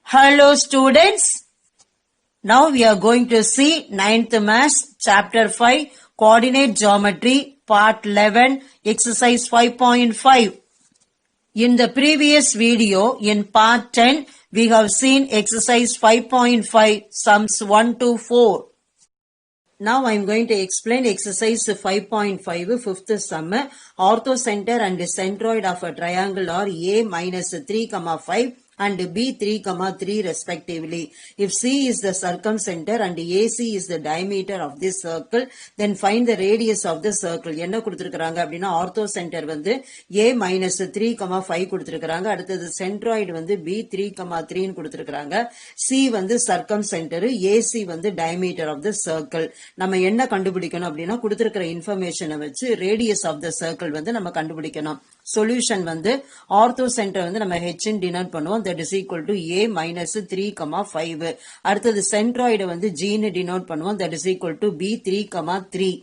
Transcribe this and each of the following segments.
Hello students, now we are going to see 9th Maths chapter 5 coordinate geometry part 11 exercise 5.5. In the previous video in part 10 we have seen exercise 5.5 sums 1 to 4. Now I am going to explain exercise 5.5 fifth sum. Orthocenter and centroid of a triangle are A minus 3, 5 and B 3, 3 respectively. If C is the circumcenter and AC is the diameter of this circle, then find the radius of the circle. என்ன கொடுத்திருக்காங்க அப்படினா orthocenter வந்து A minus 3, 5 கொடுத்திருக்காங்க. அடுத்தது centroid வந்து B 3, 3 ன்னு கொடுத்திருக்காங்க. C வந்து circumcenter, AC வந்து diameter of the circle. நம்ம என்ன கண்டுபிடிக்கணும் அப்படினா கொடுத்திருக்கிற இன்ஃபர்மேஷனை வச்சு radius of the circle வந்து நம்ம கண்டுபிடிக்கணும். சொல்யூஷன் வந்து orthocenter வந்து நம்ம H ன்னு டினோட் பண்ணுவோம். that is equal to A minus 3, 5. அடுத்தது centroid வந்து G ன்னு டினோட் பண்ணுவோம். that is equal to B 3, 3.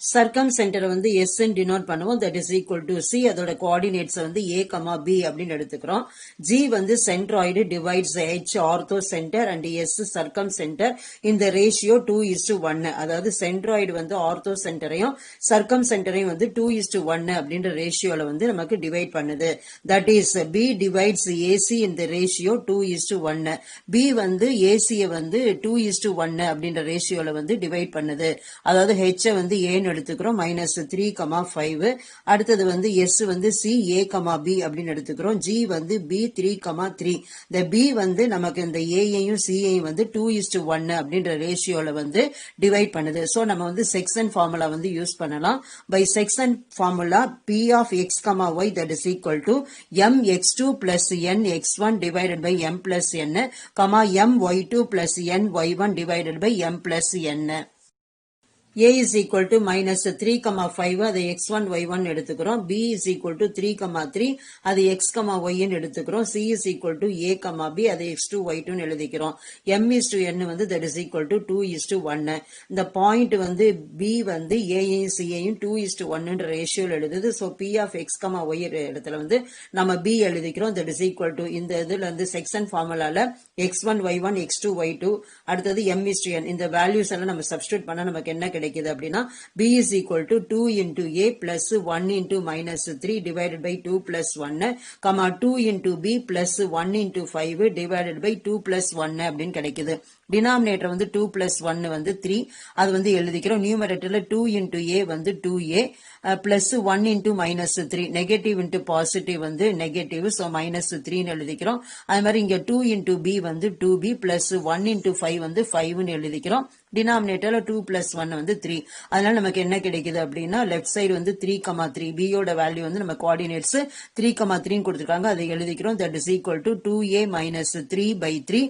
circumcenter வந்து S ன்னு டினோட் பண்ணுவோம். that is equal to C. அதோட கோஆர்டினேட்ஸ் வந்து A, B அப்படின்னு எடுத்துக்கிறோம். G வந்து centroid divides H orthocenter and S circumcenter in the ratio 2:1. அதாவது centroid வந்து orthocenterையும் circumcenterையும் வந்து 2:1 அப்படின்ற ரேஷியோல வந்து நமக்கு டிவைட் பண்ணுது. that is B divides AC in the ratio 2:1. B வந்து AC வந்து 2:1 அப்படின்ற ரேஷியோல வந்து டிவைட் பண்ணுது. அதாவது H வந்து A எடுத்துக்கிறோம் minus 3, 5. அடுத்தது வந்து S வந்து C, A, B அப்படின்னு எடுத்துக்கிறோம். G வந்து B 3, 3. இந்த B வந்து நமக்கு இந்த A யையும் C யையும் வந்து 2:1 அப்படின்ற ரேஷியோல வந்து டிவைட் பண்ணுது. சோ நம்ம வந்து செக்ஷன் ஃபார்முலா வந்து யூஸ் பண்ணலாம். By section formula P of x, y that is equal to mx2 plus nx1 divided by m plus n, my2 plus ny1 divided by m plus n. A is equal to minus 3, 5 அது x1, y1 எடுத்துக்கிறோம். B is equal to 3, 3 அது x, y எடுத்துக்கிறோம். C is equal to A, B அது x2, y2 எழுதிக்கிறோம். M is to n வந்து that is equal to 2:1. இந்த point வந்து B வந்து A யையும் C யையும் 2:1 ரேஷியோல எழுதுது. So P of x, y இடத்துல வந்து நம்ம B எழுதிக்கிறோம். that is equal to இந்த இதுல வந்து section ஃபார்முலால x1, y1, x2, y2 அடுத்தது M is to n இந்த வேல்யூஸ் எல்லாம் நம்ம சப்ஸ்டிட்யூட் பண்ணா நமக்கு என்ன கிடைக்குது அப்படினா B is equal to 2 into A plus 1 into minus 3 divided by 2 plus 1, 2 into B plus 1 into 5 divided by 2 plus 1 அப்படின்னு கிடைக்குது. டினாமினேட்டர் வந்து 2 plus 1 வந்து 3 அது வந்து எழுதிக்கிறோம். நியூமரேட்டர்ல 2 into A வந்து 2A plus 1 into minus 3 negative into positive வந்து நெகட்டிவ், so minus 3 ன்னு எழுதிக்கிறோம். அது மாதிரி இங்க 2 into B வந்து 2B plus 1 into 5 வந்து 5 ன்னு எழுதிக்கிறோம். டினாமினேட்டர்ல 2 plus 1 வந்து 3. அதனால நமக்கு என்ன கிடைக்குது அப்படின்னா லெஃப்ட் சைடு வந்து 3, 3. B யோட வேல்யூ வந்து நம்ம கோஆர்டினேட்ஸ் 3, 3 ன்னு கொடுத்திருக்காங்க. அதை எழுதிக்கிறோம். that is equal to 2A minus 3 by 3,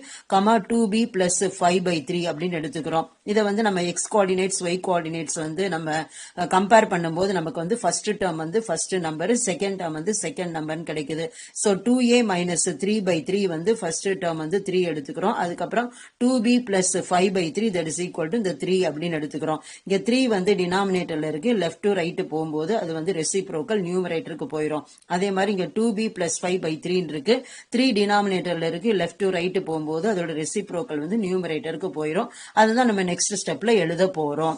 2B plus 5 by 3 அப்படின்னு எடுத்துக்கிறோம். இதை வந்து நம்ம x கோஆர்டினேட்ஸ் y கோஆர்டினேட்ஸ் வந்து நம்ம கம்பேர் பண்ணும்போது நமக்கு வந்து ஃபர்ஸ்ட் டேர்ம் வந்து ஃபர்ஸ்ட் நம்பர், செகண்ட் டேர்ம் வந்து செகண்ட் நம்பர்னு கிடைக்குது. so 2A minus 3 by 3 வந்து ஃபர்ஸ்ட் டேர்ம் வந்து 3 எடுத்துக்கிறோம். அதுக்கப்புறம் 2B plus 5 by 3 that is equal to இந்த 3 அப்படின்னு எடுத்துக்கிறோம். இங்க 3 வந்து டினாமினேட்டர்ல இருக்கு. லெஃப்ட் டு ரைட் போகும்போது அது வந்து ரெசிப்ரோக்கல் நியூமரேட்டருக்கு போயிடும். அதே மாதிரி இங்க 2B plus 5 by 3 இருக்கு. 3 டினாமினேட்டர்ல இருக்கு. லெஃப்ட் டு ரைட் போகும்போது அதோட ரெசிப்ரோக்கல் வந்து நியூமரேட்டருக்கு போயிடும். அதுதான் நம்ம நெக்ஸ்ட் ஸ்டெப்ல எழுத போறோம்.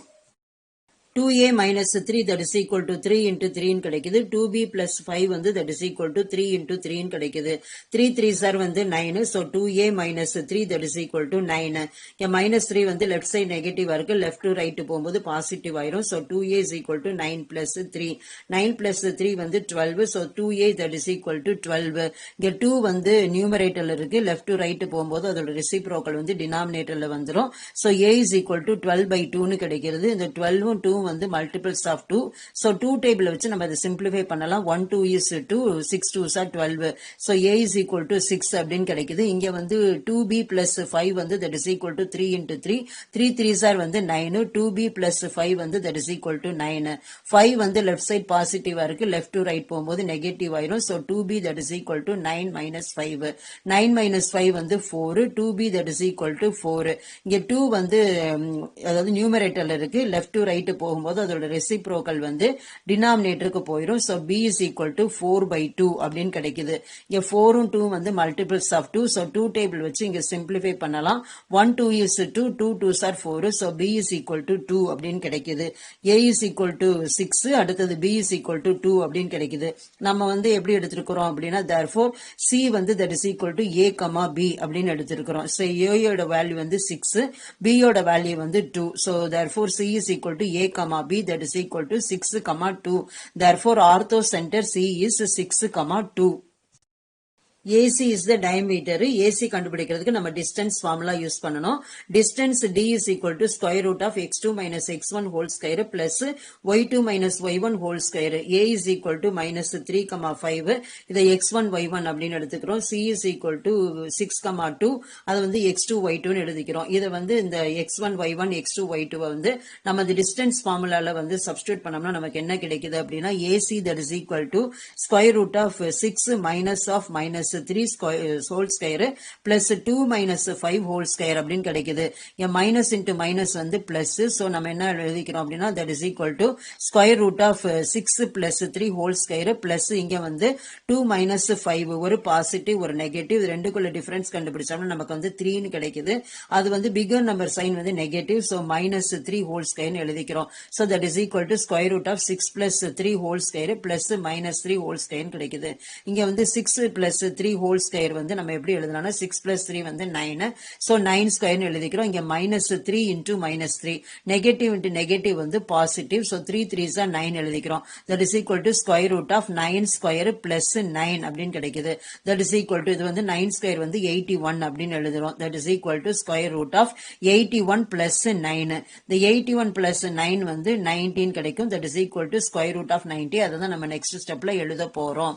2A minus 3 that is equal to 3 into 3 கிடைக்குது. 2B plus 5 வந்து that is equal to 3 into 3 கிடைக்குது. 3 3s are வந்து 9. so 2A minus 3 that is equal to 9. இங்க minus 3 வந்து left side negative இருக்கு. left to right போகும்போது positive ஆயிரும். so 2A is equal to 9 plus 3. 9 plus 3 வந்து 12. so 2A that is equal to 12. இங்க 2 வந்து நியூமரேட்டர்ல இருக்கு. left to right போகும்போது அதோட reciprocal வந்து denominatorல வந்துரும். so A is equal to 12 by 2 ன்னு கிடைக்கிறது. இந்த 12 2 வந்து multiples of 2. so 2 டேபிள் வச்சு நம்ம அதை simplify பண்ணலாம். 1 2 is 2, 6 2s are 12. so A is equal to 6 அப்படின்னு கிடைக்குது. இங்க வந்து 2B plus 5 வந்து that is equal to 3 into 3. 3 3s are வந்து 9. 2B plus 5 வந்து that is equal to 9. 5 வந்து left side பாசிட்டிவா இருக்கு. left to right போகும்போது நெகட்டிவ் ஆயிரும். so 2B that is equal to 9 minus 5. 9 minus 5 வந்து 4. 2B that is equal to 4. இங்க 2 வந்து அதாவது நியூமரேட்டர்ல இருக்கு. left to right போகும் போகும்போது அதோட ரெசிப்ரோக்கல் வந்து டினாமினேட்டருக்கு போயிடும். So b is equal to 4/2 அப்படின்னு கிடைக்குது. இங்க 4ம் 2 வந்து மல்டிபிள்ஸ் ஆஃப் 2. ஸோ 2 டேபிள் வச்சு இங்க சிம்பிளிஃபை பண்ணலாம். 1 2 is 2, 2 2s are 4. So b is equal to 2 அப்படின்னு கிடைக்குது. a is equal to 6, அடுத்தது b is equal to 2 அப்படின்னு கிடைக்குது. நம்ம வந்து எப்படி எடுத்திருக்கிறோம் அப்படின்னா therefore c வந்து that is equal to a, b அப்படின்னு எடுத்திருக்கிறோம். ஸோ a யோட வேல்யூ வந்து 6, b யோட வேல்யூ வந்து 2. So therefore c is equal to a, b that is equal to 6, 2. Therefore ortho center c is 6, 2. AC is the diameter. AC கண்டுபிடிக்கிறதுக்கு நம்ம distance formula use பண்ணணும். Distance D is equal to square root of x2 minus x1 whole square plus y2 minus y1 whole square. A is equal to minus 3, 5. இதை x1 y1 அப்படின்னு எடுத்துக்கிறோம். C is equal to 6, 2. அது வந்து x2 y2 எடுத்துக்கிறோம். இதை வந்து இந்த x1 y1 x2 y2 வந்து நம்ம the distance formulaல வந்து substitute பண்ணோம்னா நமக்கு என்ன கிடைக்குது அப்படின்னா AC that is equal to square root of 6 minus of minus 3 whole square plus 2 minus 5 whole square அப்படின்னு கிடைக்குது. minus into minus வந்து plus. so நம்ம என்ன எழுதிக்கிறோம் அப்படின்னா that is equal to square root of 6 plus 3 whole square plus இங்க வந்து 2 minus 5 ஒரு பாசிட்டிவ் ஒரு நெகட்டிவ் ரெண்டுக்குள்ள டிஃபரன்ஸ் கண்டுபிடிச்சோம்னா நமக்கு வந்து 3 கிடைக்குது. அது வந்து பிகர் நம்பர் சைன் வந்து negative. so minus 3 whole square எழுதிக்கிறோம். so that is equal to square root of 6 plus 3 whole square plus minus 3 whole square கிடைக்குது. இங்க வந்து 6 plus 3 whole square வந்து நம்ம எப்படி எழுதலாம்னா 6 plus 3 வந்து 9. so 9 square எழுதிக்கிறோம். இங்க minus 3 into minus 3 negative into negative வந்து பாசிட்டிவ். so 3 3s are 9 எழுதிக்கிறோம். that is equal to square root of 9 square plus 9 அப்படின்னு கிடைக்குது. that is equal to இது வந்து 9 square வந்து 81 அப்படின்னு எழுதுறோம். that is equal to square root of 81 plus 9. the 81 plus 9 வந்து 19 கிடைக்கும். that is equal to square root of 90. அதை தான் நம்ம next stepல எழுத போறோம்.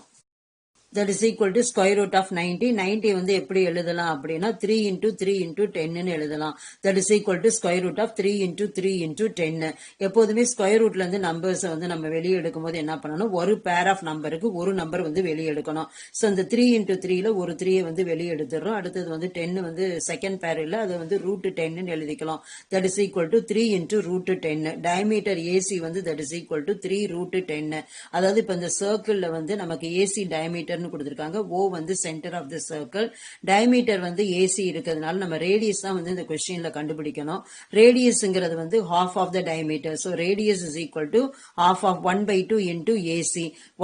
that is equal to square root of 90. 90 வந்து எப்படி எழுதலாம் அப்படின்னா 3 into 3 into 10 எழுதலாம். that is equal to square root of 3 into 3 into 10. எப்போதுமே ஸ்கொயர் ரூட்ல இருந்து நம்பர்ஸ் வந்து நம்ம வெளியே எடுக்கும் போது என்ன பண்ணணும், ஒரு பேர் ஆஃப் நம்பருக்கு ஒரு நம்பர் வந்து வெளியே எடுக்கணும். ஸோ இந்த 3 into 3ல ஒரு 3 வந்து வெளியே எடுத்துடுறோம். அடுத்தது வந்து 10 வந்து செகண்ட் பேர் இல்லை, அது வந்து ரூட் 10 எழுதிக்கலாம். that is equal to 3 into root 10. Diameter AC வந்து that is equal to 3 root 10. அதாவது இப்ப இந்த சர்க்கிள்ல வந்து நமக்கு AC டயமீட்டர் கொடுத்திருக்காங்க. O வந்து centre of the circle, diameter வந்து AC இருக்கிறதுனால நம்ம ரேடியஸ் தான் வந்து இந்த क्वेश्चनல கண்டுபிடிக்கணும். ரேடியஸ்ங்கிறது வந்து half of the diameter. so radius is equal to half of 1/2 into AC.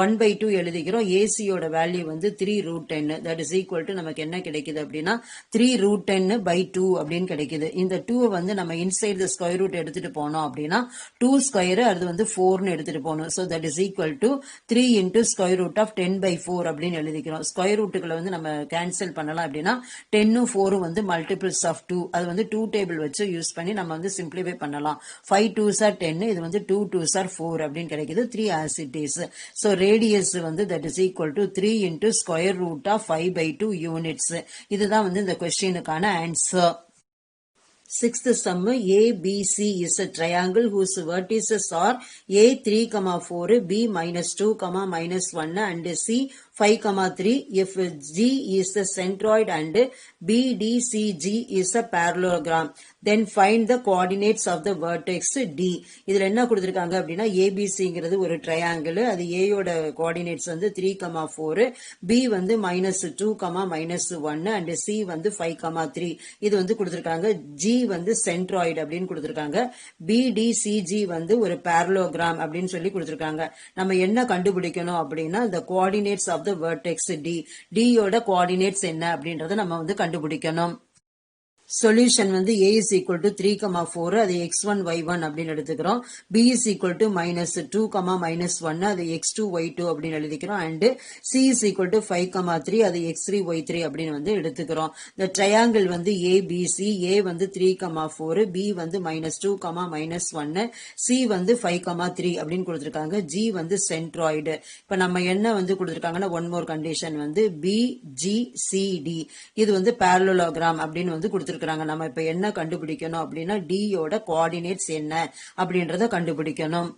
1/2 எழுதிக்கிறோம். AC யோட வேல்யூ வந்து 3 root 10. that is equal to நமக்கு என்ன கிடைக்குது அப்படின்னா 3 root 10/2 அப்படின்னு கிடைக்குது. இந்த 2 வந்து நம்ம இன்சைட் தி ஸ்கொயர் ரூட் எடுத்துட்டு போனோம் அப்படின்னா 2 ஸ்கொயர் அது வந்து 4ன்னு எடுத்துட்டு போகணும். so that is equal to 3 into square root of 10/4 அப்படின்னு எழுதிக்கிறோம். ஸ்கொயர் ரூட்டுகளை வந்து நம்ம கேன்சல் பண்ணலாம் அப்படின்னா 10 4 வந்து மல்டிபிள்ஸ் ஆஃப் 2. அது வந்து 2 டேபிள் வச்சு யூஸ் பண்ணி நம்ம வந்து சிம்பிளிஃபை பண்ணலாம். 5 2s are 10, இது வந்து 2 2s are 4 அப்படின்னு கிடைக்குது. 3 as it is. so radius வந்து that is equal to 3 into square root of 5/2 units. இதுதான் வந்து இந்த क्वेश्चनக்கான answer. Sixth sum, ABC is a triangle whose vertices are A 3, 4, B -2, -1 and C 5, 3. If G is the centroid and BDCG is a parallelogram, then find the coordinates of the vertex D. இதுல என்ன கொடுத்திருக்காங்க அப்படின்னா ABCங்கிறது ஒரு triangle. அது A யோட coordinates வந்து 3, 4, B வந்து -2, -1 and C வந்து 5, 3. இது வந்து கொடுத்திருக்காங்க. G வந்து சென்ட்ராய்டு அப்படின்னு கொடுத்திருக்காங்க. BDCG வந்து ஒரு parallelogram அப்படின்னு சொல்லி கொடுத்திருக்காங்க. நம்ம என்ன கண்டுபிடிக்கணும் அப்படின்னா the coordinates of the vertex D. D யோட கோஆர்டினேட்ஸ் என்ன அப்படின்றத நம்ம வந்து கண்டுபிடிக்கணும். சொல்யூஷன் வந்து A is equal to 3, 4 அது x1 y1 அப்படின்னு எடுத்துக்கிறோம். B is equal to -2, -1 அது x2 y2 அப்படின்னு எழுதிக்கிறோம். and C is equal to 5, 3 அது x3 y3 அப்படின்னு வந்து எடுத்துக்கிறோம். இந்த ட்ரையாங்கிள் வந்து ABC, A வந்து 3, 4, B வந்து -2, -1, C வந்து 5, 3 அப்படின்னு கொடுத்திருக்காங்க. G வந்து சென்ட்ராய்டு. இப்ப நம்ம என்ன வந்து கொடுத்திருக்காங்கன்னா ஒன் மோர் கண்டிஷன் வந்து BGCD இது வந்து parallelogram அப்படின்னு வந்து கொடுத்திருக்காங்க. நம்ம இப்ப என்ன கண்டுபிடிக்கணும் அப்படின்னா D யோட கோஆர்டினேட்ஸ் என்ன அப்படின்றத கண்டுபிடிக்கணும்.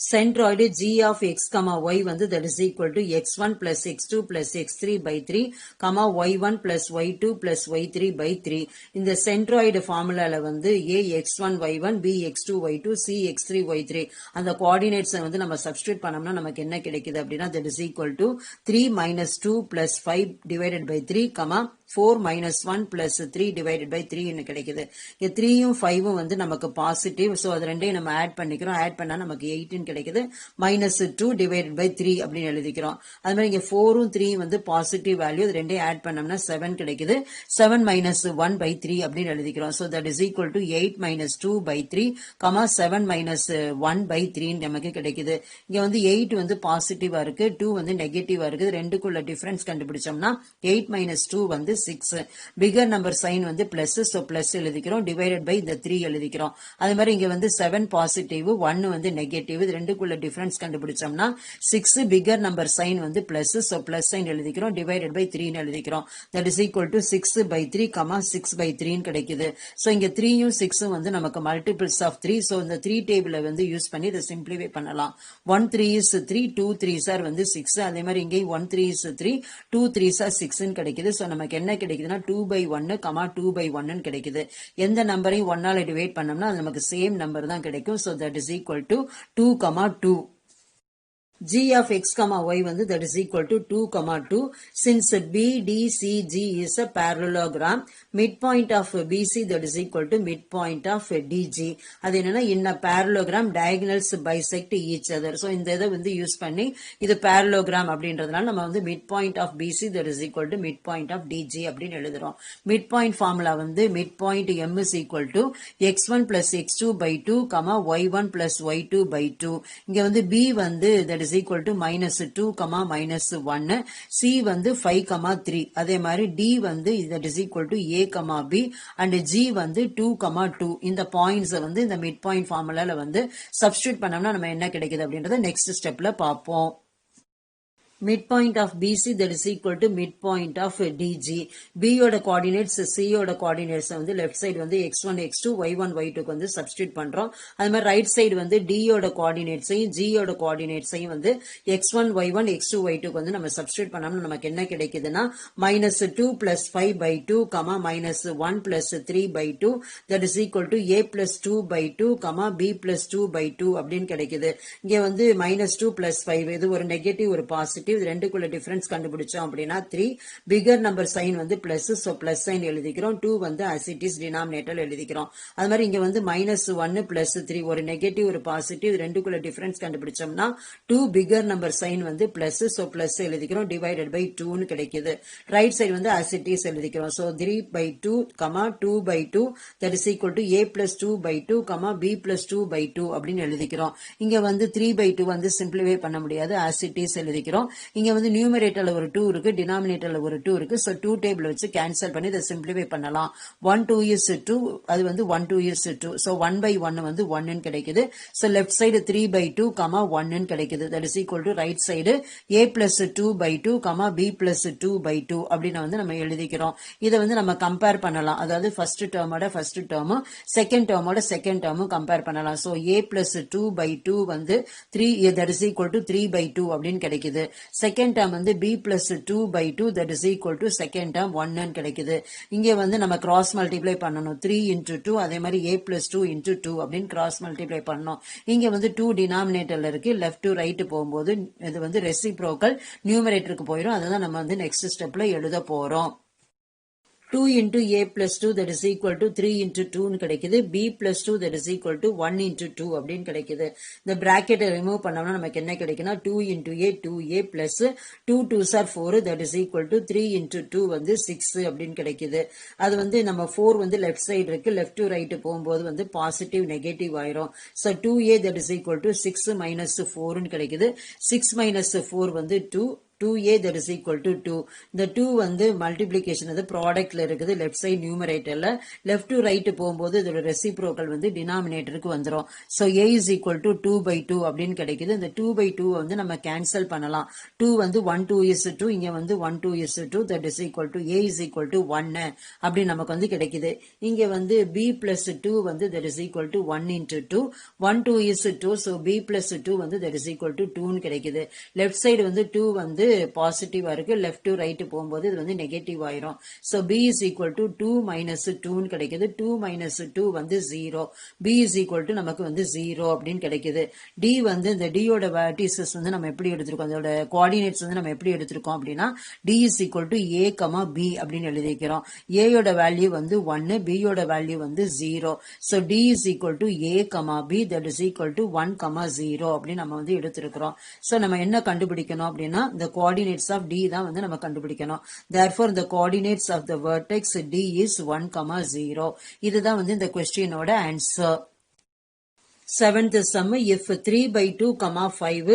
centroid g of x comma y வந்து that is equal to x1 plus x2 plus x3 by 3 comma y1 plus y2 plus y3 by 3 இந்த centroid formulaல வந்து a x1 y1 b x2 y2 c x3 y3 அந்த coordinates வந்து நம்ம substitute பண்ணோம்னா நமக்கு என்ன கிடைக்குது அப்படின்னா that is equal to 3 minus 2 plus 5 divided by 3 comma 4 minus 1 plus 3 divided by 3 ன்னு கிடைக்குது. இங்க 3யும் 5ம் வந்து நமக்கு பாசிட்டிவ். சோ அது ரெண்டையும் நம்ம ஆட் பண்ணிக்கிறோம். ஆட் பண்ணா நமக்கு 8 கிடைக்குது. minus 2 divided by 3 அப்படின்னு எழுதிக்கிறோம். அது மாதிரி இங்க 4ம் 3யும் வந்து பாசிட்டிவ் வேல்யூ. அது ரெண்டையும் ஆட் பண்ணோம்னா 7 கிடைக்குது. 7 minus 1 by 3 அப்படின்னு எழுதிக்கிறோம். So that is equal to 8 minus 2 by 3, 7 minus 1 by 3 நமக்கு கிடைக்குது. இங்க வந்து 8 வந்து பாசிட்டிவா இருக்கு, 2 வந்து நெகட்டிவா இருக்கு. ரெண்டுக்குள்ள டிஃபரன்ஸ் கண்டுபிடிச்சோம்னா 8 minus 2 வந்து 6. பிகர் நம்பர் சைன் வந்து பிளஸ், சோ பிளஸ் எழுதிக்கிறோம். டிவைடட் பை இந்த 3 எழுதிக்கிறோம். அதே மாதிரி இங்க வந்து 7 பாசிட்டிவ், 1 வந்து நெகட்டிவ். இது ரெண்டுக்குள்ள டிஃபரன்ஸ் கண்டுபிடிச்சோம்னா 6 பிகர் நம்பர் சைன் வந்து பிளஸ், சோ பிளஸ் சைன் எழுதிக்கிறோம். டிவைடட் பை 3 எழுதிக்கிறோம். That is equal to 6 by 3, 6 by 3 கிடைக்குது. சோ இங்க 3யும் 6ம் வந்து நமக்கு மல்டிபிள்ஸ் ஆஃப் 3. சோ இந்த 3 டேபிளை வந்து யூஸ் பண்ணி இதை சிம்பிளிஃபை பண்ணலாம். 1 3 is 3, 2 3s are வந்து 6. அதே மாதிரி இங்கே 1 3 is 3, 2 3s are 6 கிடைக்குது. சோ நமக்கு என்ன கிடைக்குதுன்னா 2 by 1, 2 by 1 கிடைக்குது. எந்த நம்பரையும் 1 ஆல டிவைட் பண்ணோம்னா அது நமக்கு சேம் நம்பர் தான் கிடைக்கும். So that is equal to 2, 2. g of x comma y வந்து that is equal to 2, 2. Since BDCG is a parallelogram, midpoint of BC that is equal to midpoint of DG. அது என்னன்னா in a parallelogram diagonals bisect each other. So இந்த இதை வந்து use பண்ணி இது parallelogram அப்படின்றதுனால நம்ம வந்து midpoint of BC that is equal to midpoint of DG அப்படின்னு எழுதுறோம். midpoint formula வந்து midpoint M is equal to x1 plus x2 by 2, y1 plus y2 by 2. இங்க வந்து B வந்து that is equal to minus 2, minus 1. C வந்து 5, 3. அதே மாதிரி D வந்து that is equal to A, B and G வந்து 2, 2. இந்த பாயிண்ட்ஸ் வந்து இந்த மிட் பாயிண்ட் ஃபார்முலால வந்து சப்ஸ்டிட்யூட் பண்ணோம்னா நம்ம என்ன கிடைக்குது அப்படின்றத நெக்ஸ்ட் ஸ்டெப்ல பார்ப்போம். midpoint of BC that is equal to midpoint of DG. B ஓட coordinates, C ஓட coordinates வந்து left side வந்து x1, x2, y1, y2 வந்து substitute பண்றோம். அது மாதிரி right side வந்து D ஓட coordinates ஐயும் G ஓட coordinates ஐயும் வந்து x1, y1, x2, y2 வந்து நம்ம substitute பண்ணோம்னா நமக்கு என்ன கிடைக்குதுன்னா minus 2 plus 5 by 2, minus 1 plus 3 by 2 that is equal to A plus 2 by 2, B plus 2 by 2 அப்படின்னு கிடைக்குது. இங்க வந்து minus 2 plus 5 இது ஒரு நெகட்டிவ் ஒரு பாசிட்டிவ். இது ரெண்டுக்குள்ள டிஃபரன்ஸ் கண்டுபிடிச்சோம் அப்படின்னா 3. பிகர் நம்பர் சைன் வந்து பிளஸ், சோ பிளஸ் சைன் எழுதிக்கிறோம். 2 வந்து as it is டினாமினேட்டர் எழுதிக்கிறோம். அது மாதிரி இங்க வந்து minus 1 plus 3 ஒரு நெகட்டிவ் ஒரு பாசிட்டிவ். ரெண்டுக்குள்ள டிஃபரன்ஸ் கண்டுபிடிச்சோம்னா 2 பிகர் நம்பர் சைன் வந்து பிளஸ், சோ பிளஸ் எழுதிக்கிறோம். டிவைடட் பை 2 ன்னு கிடைக்குது. ரைட் சைடு வந்து as it is எழுதிக்கிறோம். So 3 by 2, 2 by 2 that is equal to A plus 2 by 2, B plus 2 by 2 அப்படின்னு எழுதிக்கிறோம். இங்க வந்து 3 by 2 வந்து சிம்பிளிஃபை பண்ண முடியாது. as it is எழுதிக்கிறோம். இங்க வந்து நியூமரேட்டர்ல ஒரு 2 இருக்கு, டினாமினேட்டர்ல ஒரு 2 இருக்கு. சோ 2 டேபிள் வச்சு கேன்சல் பண்ணி இதை சிம்பிளிஃபை பண்ணலாம். 1 2 is 2, அது வந்து 1 2 is 2. சோ 1 by 1 வந்து 1 ன்னு கிடைக்குது. சோ லெஃப்ட் சைடு 3 by 2, 1 ன்னு கிடைக்குது. That is equal to right side A plus 2 by 2, B plus 2 by 2 அப்படின்னு வந்து நம்ம எழுதிக்கிறோம். இதை வந்து நம்ம கம்பேர் பண்ணலாம். அதாவது ஃபர்ஸ்ட் டேர்மோட ஃபர்ஸ்ட் டேர்மும் செகண்ட் டேர்மோட செகண்ட் டேர்மும் கம்பேர் பண்ணலாம். சோ A plus 2 by 2 வந்து 3, that is equal to 3 by 2 அப்படின்னு கிடைக்குது. செகண்ட் டேர்ம் வந்து B plus 2 by 2 that is equal to second term 1 ன்னு கிடைக்குது. இங்க வந்து நம்ம கிராஸ் மல்டிப்ளை பண்ணணும். 3 into 2 அதே மாதிரி A plus 2 into 2 அப்படின்னு கிராஸ் மல்டிப்ளை பண்ணணும். இங்க வந்து 2 டினாமினேட்டர்ல இருக்கு. லெஃப்ட் டு ரைட் போகும்போது இது வந்து ரெசிப்ரோக்கல் நியூமரேட்டருக்கு போயிடும். அதுதான் நம்ம வந்து நெக்ஸ்ட் ஸ்டெப்ல எழுத போறோம். 2 into A plus 2 that is equal to 3 into 2 ன்னு கிடைக்குது. B plus 2 that is equal to 1 into 2 அப்படின்னு கிடைக்குது. இந்த bracket ரிமூவ் பண்ணோம்னா நமக்கு என்ன கிடைக்குன்னா 2 into A 2A plus 2 2s are 4 that is equal to 3 into 2 வந்து 6 அப்படின்னு கிடைக்குது. அது வந்து நம்ம 4 வந்து லெஃப்ட் சைடு இருக்கு. லெஃப்ட் டு ரைட் போகும்போது வந்து பாசிட்டிவ் நெகட்டிவ் ஆயிரும். So 2A that is equal to 6 minus 4 ன்னு கிடைக்குது. 6 minus 4 வந்து 2. 2a that is equal to 2. இந்த 2 வந்து multiplication அது ப்ராடக்ட்ல இருக்குது left side numeratorல left to right போகும்போது இதோட reciprocal வந்து denominatorக்கு வந்துரும். So a is equal to 2 by 2 அப்படின்னு கிடைக்குது. இந்த 2 by 2 வந்து நம்ம cancel பண்ணலாம். 2 வந்து 1 2 is 2, இங்க வந்து 1 2 is 2, that is equal to a is equal to 1 அப்படி நமக்கு வந்து கிடைக்குது. இங்க வந்து b plus 2 வந்து that is equal to 1 into 2, 1 2 is 2, so b plus 2 வந்து that is equal to 2 கிடைக்குது. லெஃப்ட் சைடு வந்து 2 வந்து பாசிட்டிவா இருக்கு, லெஃப்ட் டு ரைட் போகும்போது இது வந்து நெகட்டிவ் ஆயிரும். so b is equal to 2 minus 2 கிடைக்குது. 2 minus 2 வந்து 0, b is equal to நமக்கு வந்து 0 அப்படின்னு கிடைக்குது. d வந்து இந்த d யோட vertices வந்து நம்ம எப்படி எடுத்திருக்கோம், அதோட கோஆர்டினேட்ஸ் வந்து நம்ம எப்படி எடுத்திருக்கோம் அப்படின்னா d is equal to a, b அப்படின்னு எழுதிக்கிறோம். a யோட வேல்யூ வந்து 1, b யோட வேல்யூ வந்து 0. so d is equal to a, b that is equal to 1, 0 அப்படின்னு நம்ம வந்து எடுத்திருக்கிறோம். so நம்ம என்ன கண்டுபிடிக்கணும் அப்படின்னா the coordinates of d தான் வந்து நம்ம கண்டுபிடிக்கணும். therefore the coordinates of the vertex d is 1, 0. இதுதான் வந்து இந்த questionோட answer. Seventh sum, if 3 by 2, 5,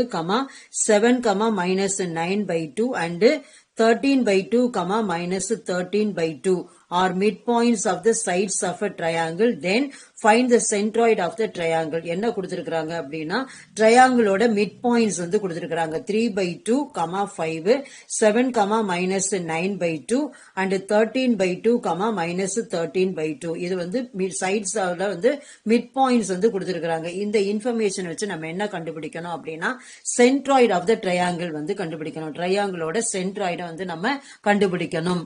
7, minus 9 by 2 and 13 by 2, minus 13 by 2 are midpoints of the sides of a triangle, then find the centroid of the triangle. என்ன கொடுத்திருக்காங்க அப்படின்னா triangleோட midpoints வந்து கொடுத்திருக்காங்க. 3 by 2, 5, 7, minus 9 by 2 and 13 by 2, minus 13 by 2. இது வந்து sides வந்து midpoints வந்து கொடுத்திருக்காங்க. இந்த information வச்சு நம்ம என்ன கண்டுபிடிக்கணும் அப்படின்னா centroid of the triangle வந்து கண்டுபிடிக்கணும். triangleோட centroid வந்து நம்ம கண்டுபிடிக்கணும்.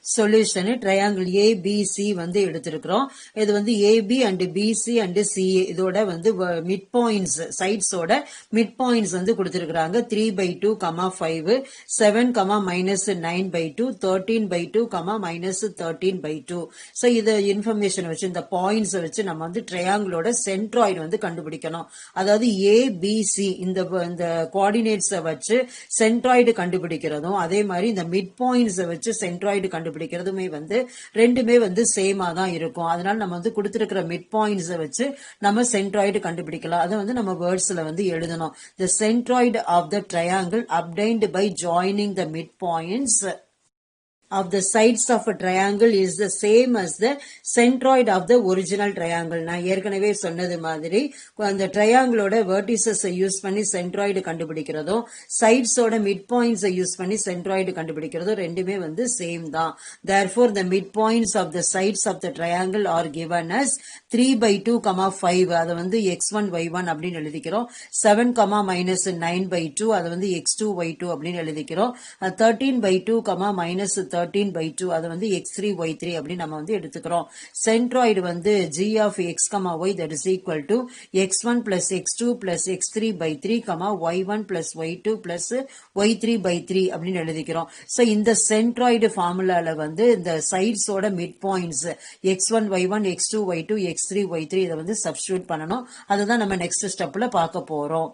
சொல்யூஷன் ட்ரையாங்கிள் ABC வந்து எடுத்திருக்கிறோம். இது வந்து AB and BC and CA இதோட வந்து மிட் பாயிண்ட்ஸ் சைட்ஸோட மிட் பாயிண்ட்ஸ் வந்து கொடுத்திருக்காங்க. 3 by 2, 5, 7, minus 9 by 2, 13 by 2, minus 13 by 2. so இத இன்ஃபர்மேஷன் வச்சு இந்த பாயிண்ட்ஸ் வச்சு நம்ம வந்து ட்ரையாங்கிளோட சென்ட்ராய்டு வந்து கண்டுபிடிக்கணும். அதாவது ABC இந்த கோஆர்டினேட்ஸை வச்சு சென்ட்ராய்டு கண்டுபிடிக்கிறதும் அதே மாதிரி இந்த மிட் பாயிண்ட்ஸ் வச்சு சென்ட்ராய்டு கண்டுபிடிக்கிறதுமே வந்து ரெண்டுமே வந்து சேமா தான் இருக்கும். அதனால நம்ம வந்து கொடுத்திருக்கிற மிட் பாயிண்ட்ஸ் வச்சு நம்ம சென்ட்ராய்டு கண்டுபிடிக்கலாம். அதை வந்து நம்ம வேர்ட்ஸ்ல வந்து எழுதணும். The centroid of the triangle obtained by joining the midpoints of the sides of a triangle is the same as the centroid of the original triangle. நான் ஏற்கனவே சொன்னது மாதிரி அந்த ட்ரையாங்கிளோட வெர்டிசஸ் யூஸ் பண்ணி சென்ட்ராய்டு கண்டுபிடிக்கிறதும் சைட்ஸோட மிட் பாயிண்ட்ஸ் யூஸ் பண்ணி centroid கண்டுபிடிக்கிறதும் ரெண்டுமே வந்து same தான். therefore the midpoints of the sides of the triangle are given as 3 by 2, 5 அதை வந்து x1 y1 அப்படின்னு எழுதிக்கிறோம். 7, minus 9 by 2 அதை வந்து x2 y2 அப்படின்னு எழுதிக்கிறோம். 13 by 2, minus 13 by 2 அது வந்து x3 y3 அப்படி நம்ம வந்து எடுத்துக்கிறோம். சென்ட்ராய்டு வந்து g of x, y that is equal to x1 plus x2 plus x3 by 3, y1 plus y2 plus y3 by 3 அப்படின்னு எழுதிக்கிறோம். so இந்த சென்ட்ராய்டு ஃபார்முலால வந்து இந்த சைட்ஸோட mid points x1 y1 x2 y2 x3 y3 இதை வந்து substitute பண்ணணும். அதுதான் நம்ம நெக்ஸ்ட் ஸ்டெப்ல பார்க்க போறோம்.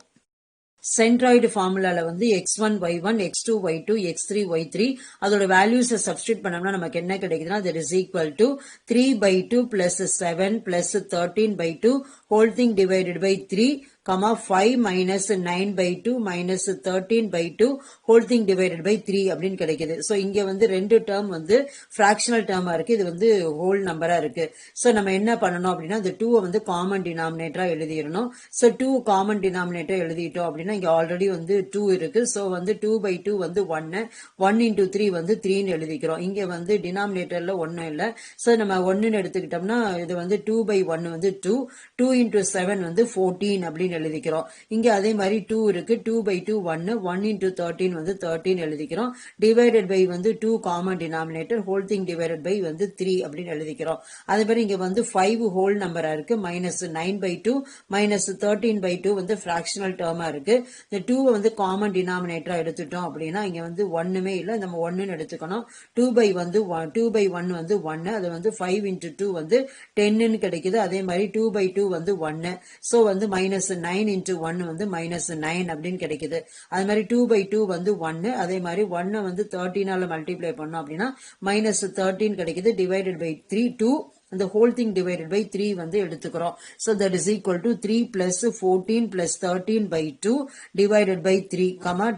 சென்ட்ராய்டு ஃபார்முலால வந்து x1 y1 x2 y2 x3 y3 அதோட வேல்யூஸை சப்ஸ்டிடியூட் பண்ணோம்னா நமக்கு என்ன கிடைக்குதுன்னா that is equal to 3 by 2 plus 7 plus 13 by 2 whole thing divided by 3, 5 minus 9 by 2 minus 13 by 2 whole thing divided by 3 அப்படின்னு கிடைக்குது. so இங்க வந்து ரெண்டு டேர்ம் வந்து ஃபிராக்ஷனல் டேர்மா இருக்கு, இது வந்து ஹோல் நம்பரா இருக்கு. so நம்ம என்ன பண்ணணும் அப்படின்னா இந்த 2 வந்து காமன் டினாமினேட்டரா எழுதிடணும். so 2 காமன் டினாமினேட்டர் எழுதிட்டோம் அப்படின்னா இங்க ஆல்ரெடி வந்து 2 இருக்கு. so வந்து 2 by 2 வந்து 1, 1 into 3 வந்து 3 எழுதிக்கிறோம். இங்க வந்து டினாமினேட்டர்ல 1 இல்ல. so நம்ம 1 எடுத்துக்கிட்டோம்னா இது வந்து 2 by 1 வந்து 2, 2 into 7 வந்து 14 அப்படின்னு எழுதிக்கிறோம். இங்க அதே மாதிரி 2 இருக்கு. 2 by 2 1, 1 into 13 வந்து 13 எழுதிக்கிறோம். டிவைடட் பை வந்து 2 common denominator, whole thing divided by வந்து 3 அப்படின்னு எழுதிக்கிறோம். அதே மாதிரி இங்க வந்து 5 ஹோல் நம்பரா இருக்கு. minus 9 by 2 minus 13 by 2 வந்து ஃபிராக்ஷனல் டேர்மா இருக்கு. இந்த 2 வந்து காமன் டினாமினேட்டரா எடுத்துட்டோம் அப்படின்னா இங்க வந்து ஒண்ணுமே இல்ல, நம்ம 1 எடுத்துக்கணும். 2 by 1 வந்து 1, அது வந்து 5 into 2 வந்து 10 கிடைக்குது. அதே மாதிரி 2 by 2 வந்து 1, so வந்து minus 9 into 1 வந்து minus 9 அப்படின்னு கிடைக்குது. அது மாதிரி 2 by 2 வந்து 1, அதே மாதிரி 1 வந்து 13 மல்டிப்ளை பண்ணோம் அப்படின்னா minus 13 கிடைக்குது. டிவைடட் பை 3, 2 அந்த whole thing divided by 3 வந்து எடுத்துக்கிறோம். So that is equal to 3 plus 14 plus 13 by 2 divided by 3,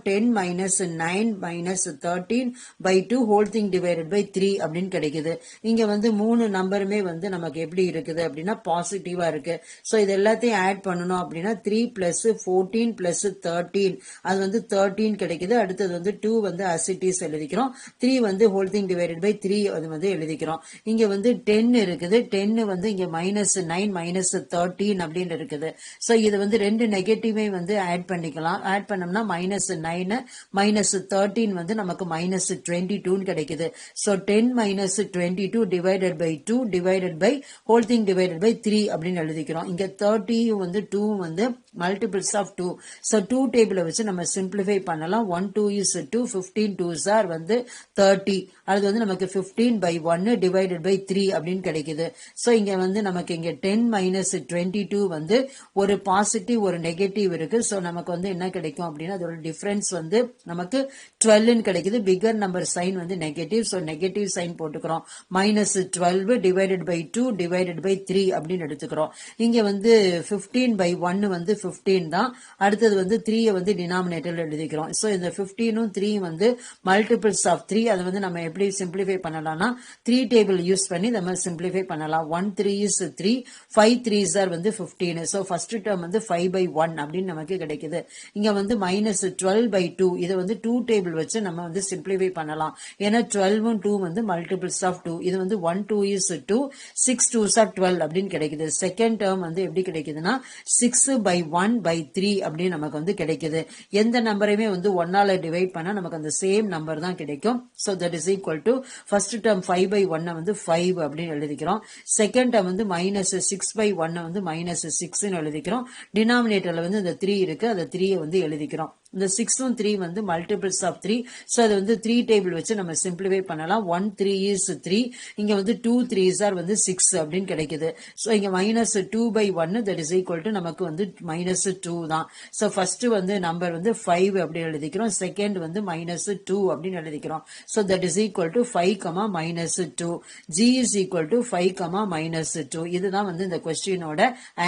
10 minus 9 minus 13 by 2 whole thing divided by 3 அப்படின்னு கிடைக்குது. இங்க வந்து 3 நம்பருமே வந்து நமக்கு எப்படி இருக்குது அப்படின்னா பாசிட்டிவா இருக்கு. So இது எல்லாத்தையும் ஆட் பண்ணணும் அப்படின்னா 3 plus 14 plus 13 அது வந்து 13 கிடைக்குது. அடுத்தது வந்து 2 வந்து as it is எழுதிக்கிறோம். 3 வந்து whole thing divided by 3 அது வந்து எழுதிக்கிறோம். இங்க வந்து 10 இருக்குது. 10 வந்து இங்க minus 9 minus 13 அப்படின்னு இருக்குது. So இது வந்து ரெண்டு நெகட்டிவை வந்து ஆட் பண்ணிக்கலாம். ஆட் பண்ணோம்னா minus 9 minus 13 வந்து நமக்கு minus 22 கிடைக்குது. So 10 minus 22 divided by 2 divided by whole thing divided by 3 அப்படின்னு எழுதிக்கிறோம். இங்க 30 வந்து 2 வந்து multiples of 2. So 2 டேபிள வச்சு நம்ம simplify பண்ணலாம். 1 2 is 2, 15 2s are வந்து 30. அது வந்து நமக்கு 15 by 1 divided by 3 அப்படின்னு கிடைக்குது. So இங்க வந்து நமக்கு இங்க 10 minus 22 வந்து ஒரு பாசிட்டிவ் ஒரு நெகட்டிவ் இருக்கு. So நமக்கு வந்து என்ன கிடைக்கும் அப்படின்னா அதோட டிஃபரன்ஸ் வந்து நமக்கு 12 கிடைக்குது. பிகர் நம்பர் சைன் வந்து நெகட்டிவ். So நெகட்டிவ் சைன் போட்டுக்கிறோம். minus 12 divided by 2 divided by 3 அப்படின்னு எடுத்துக்கிறோம். இங்க வந்து 15 by 1 வந்து 15 தான். அடுத்தது வந்து 3 வந்து டினாமினேட்டர்ல எழுதிக்கிறோம். So இந்த 15 3 வந்து மல்டிபிள்ஸ் ஆஃப் 3. அதை வந்து நம்ம எப்படி சிம்பிளிஃபை பண்ணலாம்னா 3 டேபிள் யூஸ் பண்ணி நம்ம சிம்பிளிஃபை பண்ணலாம். 1 3 is 3, 5 3s are வந்து 15. So ஃபர்ஸ்ட் டேர்ம் வந்து 5 by 1 அப்படின்னு நமக்கு கிடைக்குது. இங்க வந்து minus 12 by 2 இதை வந்து 2 டேபிள் வச்சு நம்ம வந்து சிம்பிளிஃபை பண்ணலாம். ஏன்னா 12 2 வந்து மல்டிபிள்ஸ் ஆஃப் 2. இது வந்து 1 2 is 2, 6 2s are 12 அப்படின்னு கிடைக்குது. செகண்ட் டேர்ம் வந்து எப்படி கிடைக்குதுன்னா 6 by 1 by 3 அப்படின்னு நமக்கு வந்து கிடைக்குது. எந்த நம்பரையுமே வந்து 1ஆல டிவைட் பண்ணா நமக்கு அந்த சேம் நம்பர் தான் கிடைக்கும். So that is equal to first term 5 by 1 வந்து 5 அப்படின்னு எழுதிக்கிறோம். செகண்ட் டேர்ம் வந்து minus 6 by 1 வந்து minus 6 ன்னு எழுதிக்கிறோம். டினாமினேட்டர்ல வந்து இந்த 3 இருக்கு. அந்த 3 வந்து எழுதிக்கிறோம். இந்த 6 3 வந்து மல்டிபிள்ஸ் ஆஃப் 3. So அது வந்து 3 டேபிள் வச்சு நம்ம சிம்பிளிஃபை பண்ணலாம். 1 3 is 3. இங்க வந்து 2 3s are வந்து 6 அப்படின்னு கிடைக்குது. So இங்க minus 2 by 1 that is equal to நமக்கு வந்து minus 2 தான். So first வந்து நம்பர் வந்து 5 அப்படி எழுதிக்கிறோம். செகண்ட் வந்து minus 2 அப்படின்னு எழுதிக்கிறோம். So that is equal to 5, minus 2. G is equal to 5, minus 2. இதுதான் வந்து இந்த கொஸ்டினோட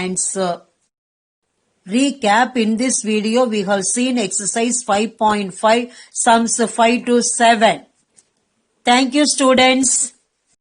answer. Recap: in this video we have seen exercise 5.5 sums 5 to 7. Thank you students.